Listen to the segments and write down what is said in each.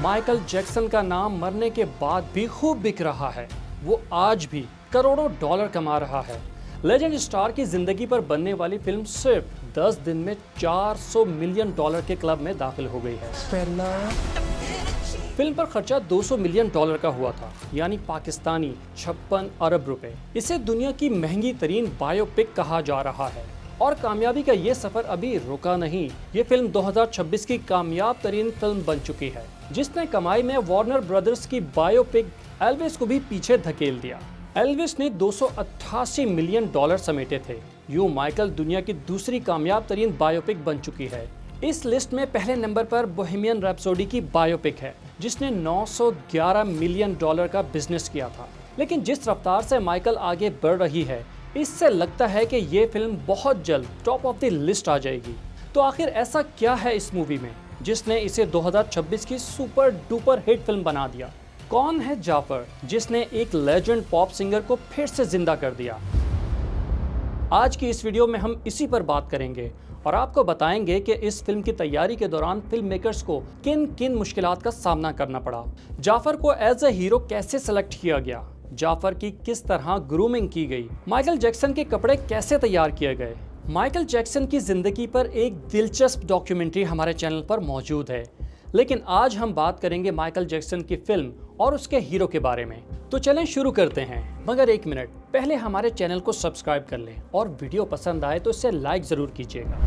Michael Jackson का नाम मरने के बाद भी खूब बिक रहा है। वो आज भी करोड़ों डॉलर कमा रहा है। लेजेंड स्टार की जिंदगी पर बनने वाली फिल्म सिर्फ 10 दिन में 400 मिलियन डॉलर के क्लब में दाखिल हो गई है। फिल्म पर खर्चा 200 मिलियन डॉलर का हुआ था, यानी पाकिस्तानी 56 अरब रुपए। इसे दुनिया की महंगी तरीन बायोपिक कहा जा रहा है और कामयाबी का ये सफर अभी रुका नहीं। ये फिल्म 2026 की कामयाब तरीन फिल्म बन चुकी है, जिसने कमाई में वार्नर ब्रदर्स की बायोपिक एल्विस को भी पीछे धकेल दिया। एल्विस ने 288 मिलियन डॉलर समेटे थे। यूं माइकल दुनिया की दूसरी कामयाब तरीन बायोपिक बन चुकी है। इस लिस्ट में पहले नंबर पर बोहेमियन रैप्सोडी की बायोपिक है, जिसने 911 मिलियन डॉलर का बिजनेस किया था। लेकिन जिस रफ्तार से माइकल आगे बढ़ रही है, इससे लगता है कि ये फिल्म बहुत जल्द टॉप ऑफ द लिस्ट आ जाएगी। तो आखिर ऐसा क्या है इस मूवी में जिसने इसे 2026 की सुपर डुपर हिट फिल्म बना दिया? कौन है जाफर, जिसने एक लेजेंड पॉप सिंगर को फिर से जिंदा कर दिया? आज की इस वीडियो में हम इसी पर बात करेंगे और आपको बताएंगे कि इस फिल्म की तैयारी के दौरान फिल्म मेकर्स को किन किन मुश्किलात का सामना करना पड़ा, जाफर को एज ए हीरो कैसे सेलेक्ट किया गया, जाफर की किस तरह ग्रूमिंग की गई, माइकल जैक्सन के कपड़े कैसे तैयार किए गए। माइकल जैक्सन की जिंदगी पर एक दिलचस्प डॉक्यूमेंट्री हमारे चैनल पर मौजूद है, लेकिन आज हम बात करेंगे माइकल जैक्सन की फिल्म और उसके हीरो के बारे में। तो चलें शुरू करते हैं, मगर एक मिनट पहले हमारे चैनल को सब्सक्राइब कर लें और वीडियो पसंद आए तो इसे लाइक जरूर कीजिएगा।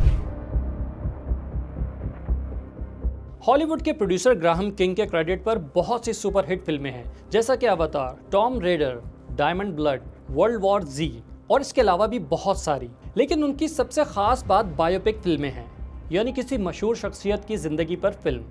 हॉलीवुड के प्रोड्यूसर ग्राहम किंग के क्रेडिट पर बहुत सी सुपर हिट फिल्में हैं, जैसा कि अवतार, Tomb Raider, diamond blood, world war Z और इसके अलावा भी बहुत सारी। लेकिन उनकी सबसे खास बात बायोपिक फिल्में हैं, यानी किसी मशहूर शख्सियत की जिंदगी पर फिल्म।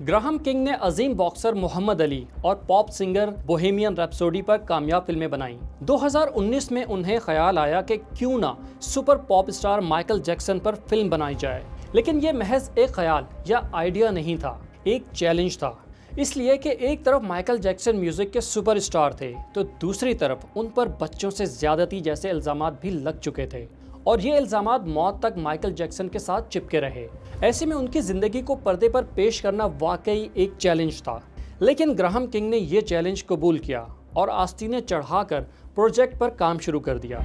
ग्राहम किंग ने अजीम बॉक्सर मोहम्मद अली और पॉप सिंगर बोहेमियन रैप्सोडी पर कामयाब फिल्में बनाई। 2019 में उन्हें ख्याल आया कि क्यों ना super pop star Michael Jackson पर फिल्म बनाई जाए। लेकिन ये महज एक ख्याल या आइडिया नहीं था, एक चैलेंज था। इसलिए कि एक तरफ माइकल जैक्सन म्यूजिक के सुपरस्टार थे, तो दूसरी तरफ उन पर बच्चों से ज्यादती जैसे इल्जामात भी लग चुके थे और ये इल्जामात मौत तक माइकल जैक्सन के साथ चिपके रहे। ऐसे में उनकी जिंदगी को पर्दे पर पेश करना वाकई एक चैलेंज था। लेकिन ग्राहम किंग ने ये चैलेंज कबूल किया और आस्तीनें चढ़ाकर प्रोजेक्ट पर काम शुरू कर दिया।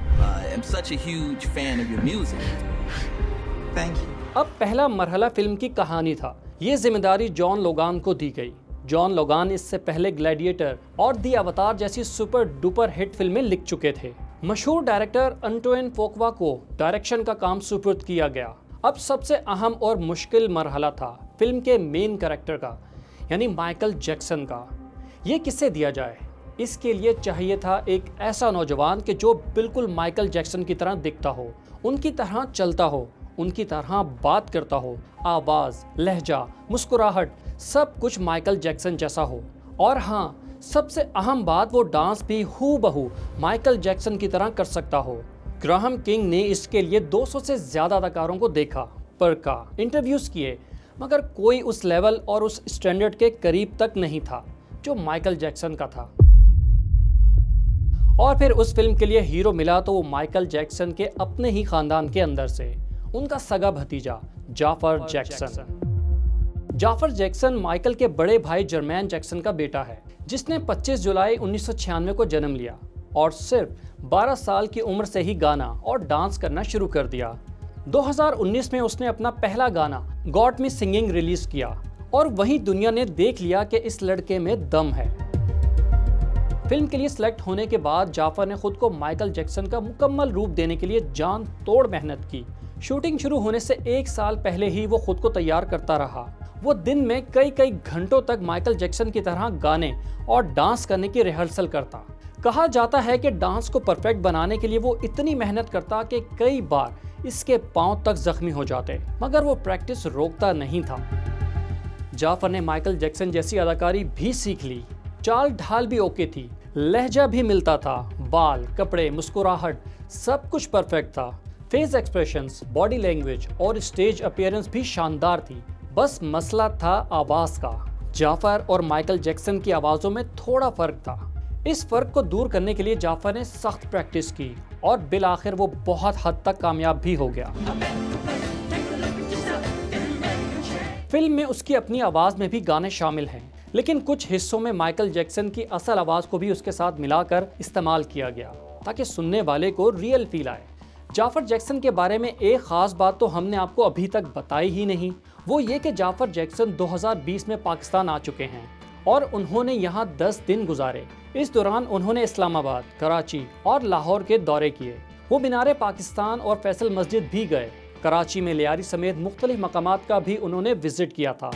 अब पहला मरहला फिल्म की कहानी था। ये जिम्मेदारी जॉन लोगान को दी गई। जॉन लोगान इससे पहले ग्लैडिएटर और दी अवतार जैसी सुपर डुपर हिट फिल्में लिख चुके थे। मशहूर डायरेक्टर अंटोइन फोकवा को डायरेक्शन का काम सुपुर्द किया गया। अब सबसे अहम और मुश्किल मरहला था फिल्म के मेन कैरेक्टर का, यानी माइकल जैक्सन का। ये किसे दिया जाए? इसके लिए चाहिए था एक ऐसा नौजवान कि जो बिल्कुल माइकल जैक्सन की तरह दिखता हो, उनकी तरह चलता हो, उनकी तरह बात करता हो, आवाज़, लहजा, मुस्कुराहट, सब कुछ माइकल जैक्सन जैसा हो। और हाँ, सबसे अहम बात, वो डांस भी हूबहू माइकल जैक्सन की तरह कर सकता हो। ग्राहम किंग ने इसके लिए 200 से ज़्यादा अदाकारों को देखा, परखा, इंटरव्यूज़ किए, मगर कोई उस लेवल और उस स्टैंडर्ड के करीब तक नहीं था जो माइकल जैक्सन का था। और फिर उस फिल्म के लिए हीरो मिला तो वो माइकल जैक्सन के अपने ही खानदान के अंदर से, उनका सगा भतीजा Jafar Jackson. Jafar Jackson Michael के बड़े भाई जर्मैन जैक्सन का बेटा है, जिसने 25 जुलाई 1996 को जन्म लिया और सिर्फ 12 साल की उम्र से ही गाना और डांस करना शुरू कर दिया। 2019 में उसने अपना पहला गाना गॉट मी सिंगिंग रिलीज किया और वहीं दुनिया ने देख लिया कि इस लड़के में दम है। फिल्म के लिए सिलेक्ट होने के बाद जाफर ने खुद को माइकल जैक्सन का मुकम्मल रूप देने के लिए जान तोड़ मेहनत की। शूटिंग शुरू होने से 1 साल पहले ही वो खुद को तैयार करता रहा। वो दिन में कई घंटों तक माइकल जैक्सन की तरह गाने और डांस करने की रिहर्सल करता। कहा जाता है कि डांस को परफेक्ट बनाने के लिए वो इतनी मेहनत करता कि कई बार इसके पांव तक जख्मी हो जाते, मगर वो प्रैक्टिस रोकता नहीं था। जाफर ने माइकल जैक्सन जैसी अदाकारी भी सीख ली। चाल ढाल भी ओके थी, लहजा भी मिलता था, बाल, कपड़े, मुस्कुराहट, सब कुछ परफेक्ट था। फेस एक्सप्रेशंस, बॉडी लैंग्वेज और स्टेज अपीयरेंस भी शानदार थी। बस मसला था आवाज का। जाफर और माइकल जैक्सन की आवाजों में थोड़ा फर्क था। इस फर्क को दूर करने के लिए जाफर ने सख्त प्रैक्टिस की और बिलाखिर वो बहुत हद तक कामयाब भी हो गया। फिल्म में उसकी अपनी आवाज में भी गाने शामिल हैं, लेकिन कुछ हिस्सों में माइकल जैक्सन की असल आवाज को भी उसके साथ मिलाकर इस्तेमाल किया गया ताकि सुनने वाले को रियल फील आए। जाफर जैक्सन के बारे में एक खास बात तो हमने आपको अभी तक बताई ही नहीं, वो ये कि जाफर जैक्सन 2020 में पाकिस्तान आ चुके हैं और उन्होंने यहाँ 10 दिन गुजारे। इस दौरान उन्होंने इस्लामाबाद, कराची और लाहौर के दौरे किए। वो मीनार पाकिस्तान और फैसल मस्जिद भी गए। कराची में लियारी समेत मुख्तलिफ मकामात का भी उन्होंने विजिट किया था।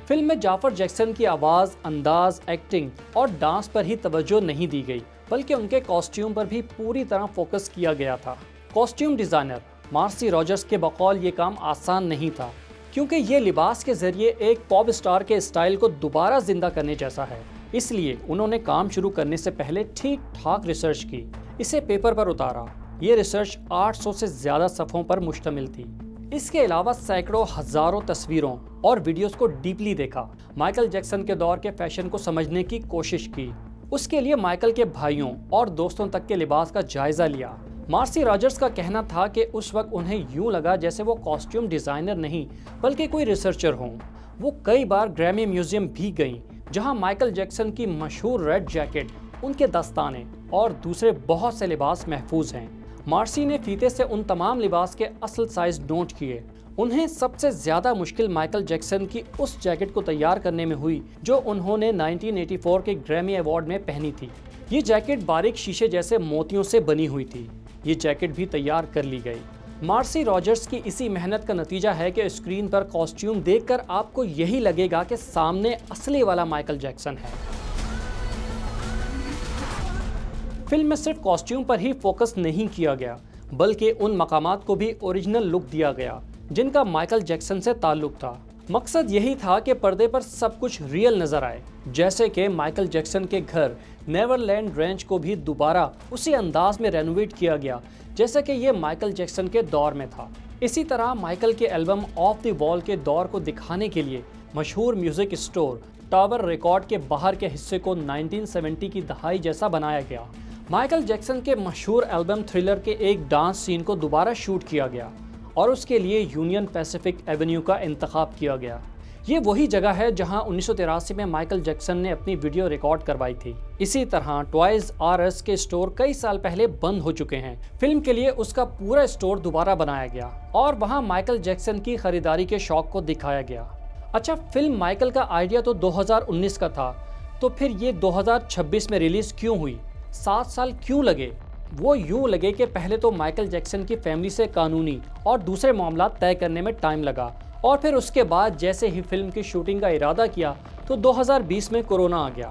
फिल्म में जाफर जैक्सन की आवाज़, अंदाज, एक्टिंग और डांस पर ही तवज्जो नहीं दी गई, बल्कि उनके कॉस्ट्यूम पर भी पूरी तरह फोकस किया गया था। कॉस्ट्यूम डिज़ाइनर मार्सी रॉजर्स के बकौल ये काम आसान नहीं था, क्योंकि ये लिबास के जरिए एक पॉप स्टार के स्टाइल को दोबारा जिंदा करने जैसा है। इसलिए उन्होंने काम शुरू करने से पहले ठीक ठाक रिसर्च की, इसे पेपर पर उतारा। ये रिसर्च 800 से ज़्यादा सफ़ों पर मुश्तमिल थी। इसके अलावा सैकड़ों हज़ारों तस्वीरों और वीडियोस को डीपली देखा। माइकल जैक्सन के दौर के फैशन को समझने की कोशिश की। उसके लिए माइकल के भाइयों और दोस्तों तक के लिबास का जायजा लिया। मार्सी रॉजर्स का कहना था कि उस वक्त उन्हें यूं लगा जैसे वो कॉस्ट्यूम डिज़ाइनर नहीं बल्कि कोई रिसर्चर हों। वो कई बार ग्रैमी म्यूजियम भी गईं, जहां माइकल जैक्सन की मशहूर रेड जैकेट, उनके दस्ताने और दूसरे बहुत से लिबास महफूज हैं। मार्सी ने फीते से उन तमाम लिबास के असल साइज नोट किए। उन्हें सबसे ज़्यादा मुश्किल माइकल जैक्सन की उस जैकेट को तैयार करने में हुई जो उन्होंने 1984 के ग्रैमी अवार्ड में पहनी थी। ये जैकेट बारीक शीशे जैसे मोतियों से बनी हुई थी। ये जैकेट भी तैयार कर ली गई। मार्सी रॉजर्स की इसी मेहनत का नतीजा है कि स्क्रीन पर कॉस्ट्यूम देखकर आपको यही लगेगा कि सामने असली वाला माइकल जैक्सन है। फिल्म में सिर्फ कॉस्ट्यूम पर ही फोकस नहीं किया गया, बल्कि उन मकामात को भी ओरिजिनल लुक दिया गया जिनका माइकल जैक्सन से ताल्लुक था। मकसद यही था कि पर्दे पर सब कुछ रियल नजर आए, जैसे कि माइकल जैक्सन के घर नेवरलैंड रेंच को भी दोबारा उसी अंदाज में रेनोवेट किया गया जैसे कि ये माइकल जैक्सन के दौर में था। इसी तरह माइकल के एल्बम ऑफ द वॉल के दौर को दिखाने के लिए मशहूर म्यूजिक स्टोर टावर रिकॉर्ड के बाहर के हिस्से को 1970 की दहाई जैसा बनाया गया। माइकल जैक्सन के मशहूर एल्बम थ्रिलर के एक डांस सीन को दोबारा शूट किया गया और उसके लिए यूनियन पैसिफिक एवेन्यू का इंतखाब किया गया। ये वही जगह है जहां 1983 में माइकल जैक्सन ने अपनी वीडियो रिकॉर्ड करवाई थी। इसी तरह टॉयज आर अस के स्टोर कई साल पहले बंद हो चुके हैं। फिल्म के लिए उसका पूरा स्टोर दोबारा बनाया गया और वहां माइकल जैक्सन की खरीदारी के शौक को दिखाया गया। अच्छा, फिल्म माइकल का आइडिया तो 2019 का था, तो फिर ये 2026 में रिलीज क्यों हुई? 7 साल क्यों लगे? वो यूं लगे कि पहले तो माइकल जैक्सन की फैमिली से कानूनी और दूसरे मामला तय करने में टाइम लगा और फिर उसके बाद जैसे ही फिल्म की शूटिंग का इरादा किया तो 2020 में कोरोना आ गया।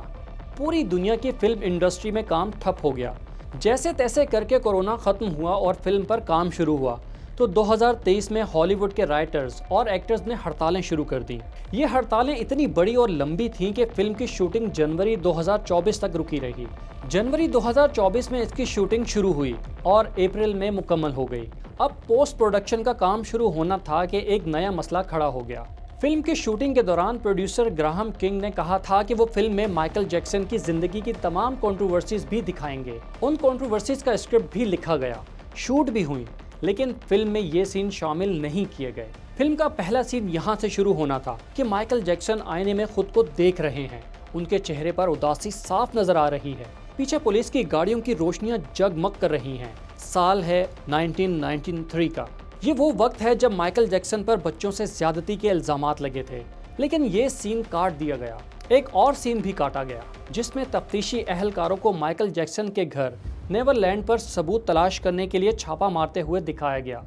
पूरी दुनिया की फिल्म इंडस्ट्री में काम ठप हो गया। जैसे तैसे करके कोरोना ख़त्म हुआ और फिल्म पर काम शुरू हुआ तो 2023 में हॉलीवुड के राइटर्स और एक्टर्स ने हड़तालें शुरू कर दी। ये हड़तालें इतनी बड़ी और लंबी थीं कि फिल्म की शूटिंग जनवरी 2024 तक रुकी रही। जनवरी 2024 में इसकी शूटिंग शुरू हुई और अप्रैल में मुकम्मल हो गई। अब पोस्ट प्रोडक्शन का काम शुरू होना था कि एक नया मसला खड़ा हो गया। फिल्म की शूटिंग के दौरान प्रोड्यूसर ग्राहम किंग ने कहा था कि वो फिल्म में माइकल जैक्सन की जिंदगी की तमाम कंट्रोवर्सीज भी दिखाएंगे। उन कंट्रोवर्सीज का स्क्रिप्ट भी लिखा गया, शूट भी हुई, लेकिन फिल्म में ये सीन शामिल नहीं किए गए। फिल्म का पहला सीन यहाँ से शुरू होना था कि माइकल जैक्सन आईने में खुद को देख रहे हैं। उनके चेहरे पर उदासी साफ नजर आ रही है। पीछे पुलिस की गाड़ियों की रोशनियां जगमग कर रही हैं। साल है 1993 का। ये वो वक्त है जब माइकल जैक्सन पर बच्चों से ज्यादती के इल्जामात लगे थे, लेकिन ये सीन काट दिया गया। एक और सीन भी काटा गया जिसमें तफ्तीशी अहलकारों को माइकल जैक्सन के घर नेवरलैंड पर सबूत तलाश करने के लिए छापा मारते हुए दिखाया गया।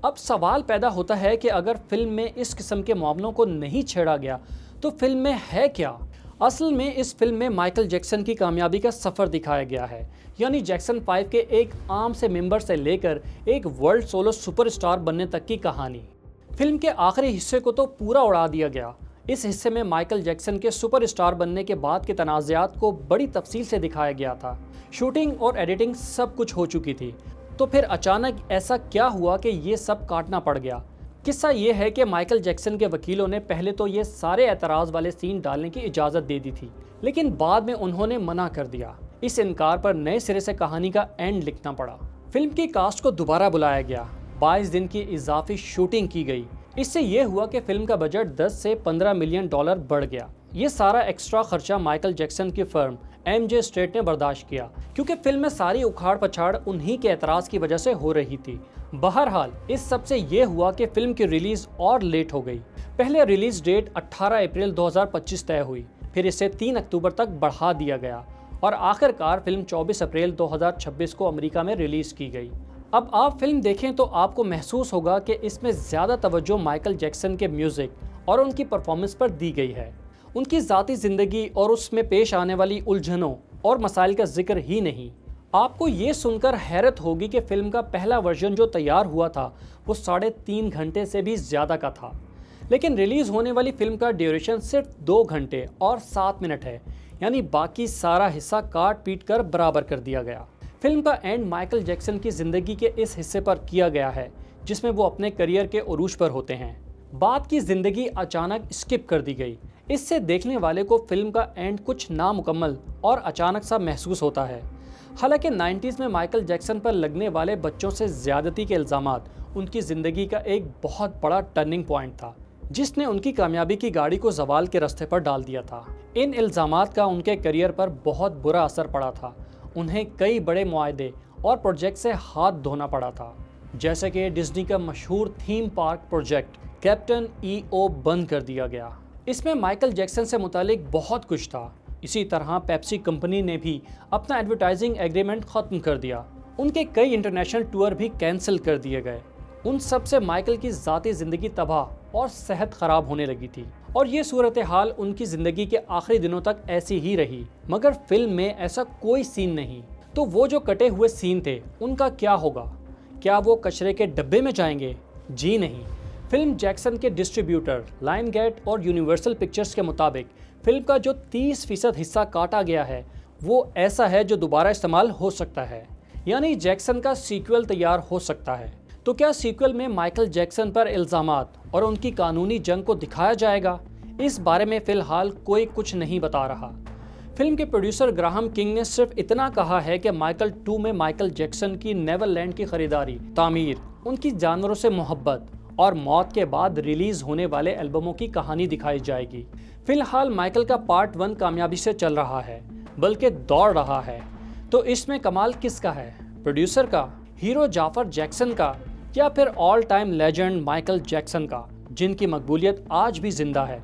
अब सवाल पैदा होता है कि अगर फिल्म में इस किस्म के मामलों को नहीं छेड़ा गया तो फिल्म में है क्या? असल में इस फिल्म में माइकल जैक्सन की कामयाबी का सफ़र दिखाया गया है, यानी जैक्सन 5 के एक आम से मेंबर से लेकर एक वर्ल्ड सोलो सुपरस्टार बनने तक की कहानी। फिल्म के आखिरी हिस्से को तो पूरा उड़ा दिया गया। इस हिस्से में माइकल जैक्सन के सुपरस्टार बनने के बाद के तनाज़ात को बड़ी तफसील से दिखाया गया था। शूटिंग और एडिटिंग सब कुछ हो चुकी थी, तो फिर अचानक ऐसा क्या हुआ कि ये सब काटना पड़ गया? किस्सा ये है कि माइकल जैक्सन के वकीलों ने पहले तो ये सारे एतराज़ वाले सीन डालने की इजाज़त दे दी थी, लेकिन बाद में उन्होंने मना कर दिया। इस इनकार पर नए सिरे से कहानी का एंड लिखना पड़ा। फिल्म की कास्ट को दोबारा बुलाया गया। 22 दिन की इजाफी शूटिंग की गई। इससे ये हुआ कि फिल्म का बजट 10 से 15 मिलियन डॉलर बढ़ गया। ये सारा एक्स्ट्रा खर्चा माइकल जैक्सन की फर्म MJ स्टेट ने बर्दाश्त किया, क्योंकि फिल्म में सारी उखाड़ पछाड़ उन्हीं के एतराज़ की वजह से हो रही थी। बहरहाल इस सब से ये हुआ कि फिल्म की रिलीज और लेट हो गई। पहले रिलीज डेट 18 अप्रैल 2025 तय हुई, फिर इसे 3 अक्टूबर तक बढ़ा दिया गया और आखिरकार फिल्म 24 अप्रैल 2026 को अमेरिका में रिलीज की गई। अब आप फिल्म देखें तो आपको महसूस होगा कि इसमें ज़्यादा तवज्जो माइकल जैक्सन के म्यूज़िक और उनकी परफॉर्मेंस पर दी गई है। उनकी ज़ाती ज़िंदगी और उसमें पेश आने वाली उलझनों और मसाइल का जिक्र ही नहीं। आपको ये सुनकर हैरत होगी कि फिल्म का पहला वर्जन जो तैयार हुआ था वो 3.5 घंटे से भी ज़्यादा का था, लेकिन रिलीज़ होने वाली फिल्म का ड्यूरेशन सिर्फ 2 घंटे और 7 मिनट है, यानी बाकी सारा हिस्सा काट पीट कर बराबर कर दिया गया। फिल्म का एंड माइकल जैक्सन की ज़िंदगी के इस हिस्से पर किया गया है जिसमें वो अपने करियर के उरूज पर होते हैं। बाद की ज़िंदगी अचानक स्किप कर दी गई। इससे देखने वाले को फिल्म का एंड कुछ नामुकम्मल और अचानक सा महसूस होता है। हालांकि 90s में माइकल जैक्सन पर लगने वाले बच्चों से ज़्यादती के इल्ज़ामात उनकी ज़िंदगी का एक बहुत बड़ा टर्निंग पॉइंट था, जिसने उनकी कामयाबी की गाड़ी को ज़वाल के रास्ते पर डाल दिया था। इन इल्ज़ामात का उनके करियर पर बहुत बुरा असर पड़ा था। उन्हें कई बड़े मुआहदे और प्रोजेक्ट से हाथ धोना पड़ा था, जैसे कि डिज्नी का मशहूर theme park project captain EO बंद कर दिया गया। इसमें माइकल जैक्सन से मुतालिक बहुत कुछ था। इसी तरह पेप्सी कंपनी ने भी अपना एडवर्टाइजिंग एग्रीमेंट ख़त्म कर दिया। उनके कई इंटरनेशनल टूर भी कैंसिल कर दिए गए। उन सब से माइकल की ज़ाती ज़िंदगी तबाह और सेहत ख़राब होने लगी थी और ये सूरत हाल उनकी ज़िंदगी के आखिरी दिनों तक ऐसी ही रही। मगर फिल्म में ऐसा कोई सीन नहीं। तो वो जो कटे हुए सीन थे उनका क्या होगा? क्या वो कचरे के डब्बे में जाएंगे? जी नहीं। फिल्म जैक्सन के डिस्ट्रीब्यूटर लायनगेट और यूनिवर्सल पिक्चर्स के मुताबिक फिल्म का जो 30% हिस्सा काटा गया है वो ऐसा है जो दोबारा इस्तेमाल हो सकता है, यानी जैक्सन का सीक्वल तैयार हो सकता है। तो क्या सीक्वल में माइकल जैक्सन पर इल्ज़ामात और उनकी कानूनी जंग को दिखाया जाएगा? इस बारे में फ़िलहाल कोई कुछ नहीं बता रहा। फिल्म के प्रोड्यूसर ग्राहम किंग ने सिर्फ इतना कहा है कि माइकल 2 में माइकल जैक्सन की नेवरलैंड की खरीदारी, तामीर, उनकी जानवरों से मोहब्बत और मौत के बाद रिलीज होने वाले एल्बमों की कहानी दिखाई जाएगी। फिलहाल माइकल का पार्ट 1 कामयाबी से चल रहा है, बल्कि दौड़ रहा है। तो इसमें कमाल किसका है? प्रोड्यूसर का, हीरो जाफर जैक्सन का, या फिर all time legend Michael Jackson का, जिनकी मकबूलियत आज भी जिंदा है।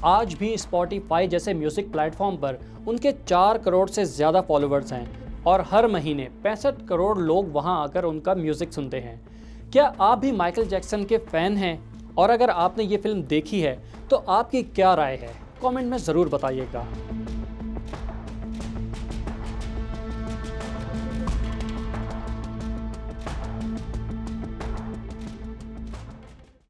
आज भी स्पॉटिफाई जैसे म्यूजिक प्लेटफॉर्म पर उनके 4 करोड़ से ज़्यादा फॉलोअर्स हैं और हर महीने 65 करोड़ लोग वहां आकर उनका म्यूज़िक सुनते हैं। क्या आप भी माइकल जैक्सन के फ़ैन हैं? और अगर आपने ये फिल्म देखी है तो आपकी क्या राय है? कमेंट में ज़रूर बताइएगा।